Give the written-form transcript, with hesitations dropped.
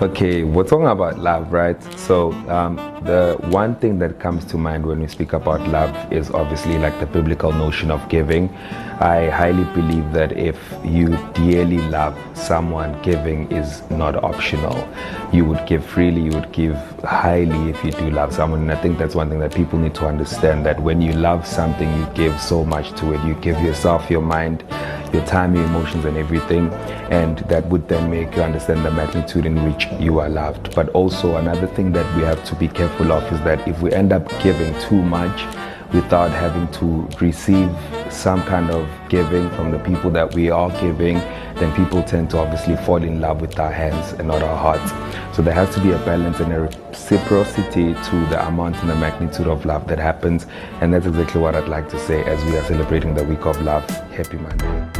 Okay, we're talking about love, right? So, the one thing that comes to mind when we speak about love is obviously like the biblical notion of giving. I highly believe that if you dearly love someone, giving is not optional. You would give freely, you would give highly if you do love someone. And I think that's one thing that people need to understand, that when you love something, you give so much to it. You give yourself, your mind, your time, your emotions, and everything. And that would then make you understand the magnitude in which you are loved. But also another thing that we have to be careful of is that if we end up giving too much without having to receive some kind of giving from the people that we are giving, then people tend to obviously fall in love with our hands and not our hearts. So there has to be a balance and a reciprocity to the amount and the magnitude of love that happens. And that's exactly what I'd like to say as we are celebrating the week of love. Happy Monday.